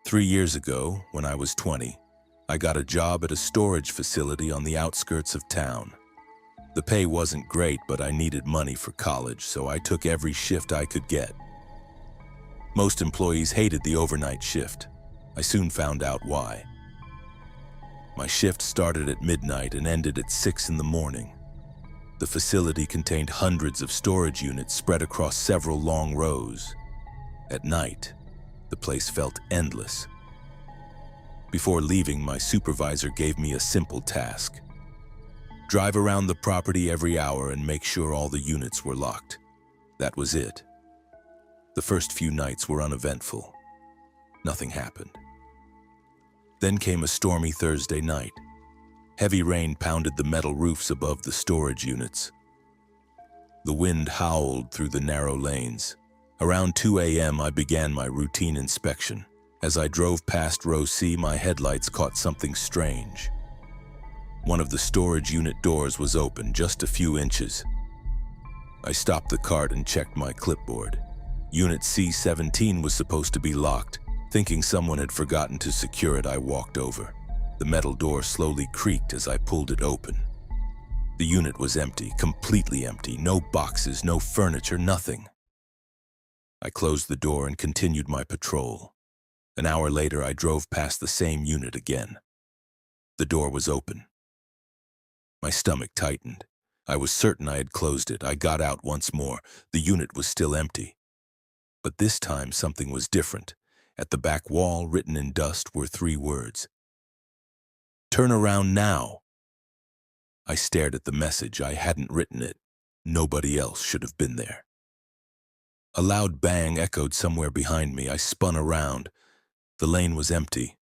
3 years ago, when I was 20, I got a job at a storage facility on the outskirts of town. The pay wasn't great, but I needed money for college, so I took every shift I could get. Most employees hated the overnight shift. I soon found out why. My shift started at midnight and ended at 6 in the morning. The facility contained hundreds of storage units spread across several long rows. At night, the place felt endless. Before leaving, my supervisor gave me a simple task. Drive around the property every hour and make sure all the units were locked. That was it. The first few nights were uneventful. Nothing happened. Then came a stormy Thursday night. Heavy rain pounded the metal roofs above the storage units. The wind howled through the narrow lanes. Around 2 a.m., I began my routine inspection. As I drove past row C, my headlights caught something strange. One of the storage unit doors was open, just a few inches. I stopped the cart and checked my clipboard. Unit C-17 was supposed to be locked. Thinking someone had forgotten to secure it, I walked over. The metal door slowly creaked as I pulled it open. The unit was empty, completely empty. No boxes, no furniture, nothing. I closed the door and continued my patrol. An hour later, I drove past the same unit again. The door was open. My stomach tightened. I was certain I had closed it. I got out once more. The unit was still empty. But this time, something was different. At the back wall, written in dust, were 3 words. "Turn around now." I stared at the message. I hadn't written it. Nobody else should have been there. A loud bang echoed somewhere behind me. I spun around. The lane was empty.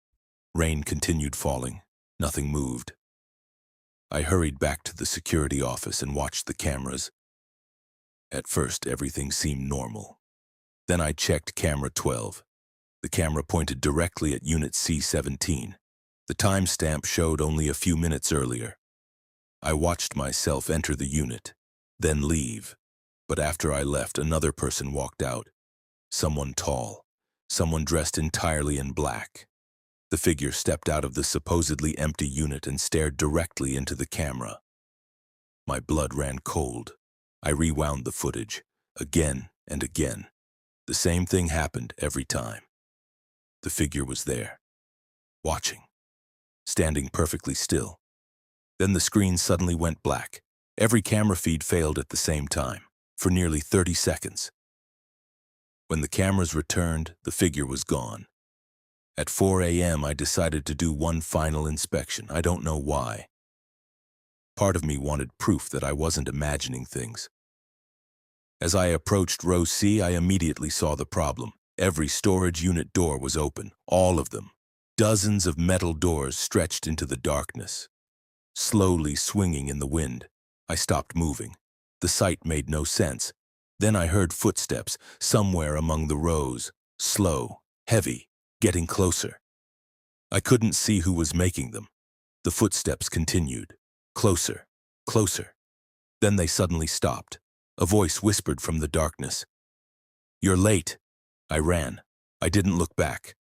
Rain continued falling. Nothing moved. I hurried back to the security office and watched the cameras. At first, everything seemed normal. Then I checked camera 12. The camera pointed directly at Unit C-17. The timestamp showed only a few minutes earlier. I watched myself enter the unit, then leave. But after I left, another person walked out. Someone tall, someone dressed entirely in black. The figure stepped out of the supposedly empty unit and stared directly into the camera. My blood ran cold. I rewound the footage, again and again. The same thing happened every time. The figure was there, watching, standing perfectly still. Then the screen suddenly went black. Every camera feed failed at the same time, for nearly 30 seconds. When the cameras returned, the figure was gone. At 4 a.m., I decided to do one final inspection. I don't know why. Part of me wanted proof that I wasn't imagining things. As I approached row C, I immediately saw the problem. Every storage unit door was open, all of them. Dozens of metal doors stretched into the darkness. Slowly swinging in the wind, I stopped moving. The sight made no sense. Then I heard footsteps somewhere among the rows, slow, heavy, getting closer. I couldn't see who was making them. The footsteps continued, closer, closer. Then they suddenly stopped. A voice whispered from the darkness, "You're late." I ran. I didn't look back.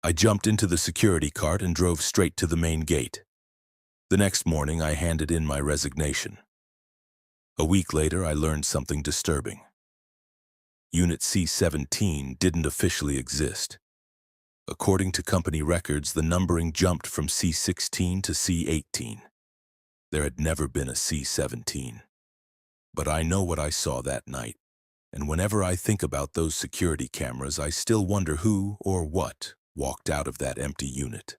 I jumped into the security cart and drove straight to the main gate. The next morning, I handed in my resignation. A week later, I learned something disturbing. Unit C-17 didn't officially exist. According to company records, the numbering jumped from C-16 to C-18. There had never been a C-17. But I know what I saw that night. And whenever I think about those security cameras, I still wonder who or what walked out of that empty unit.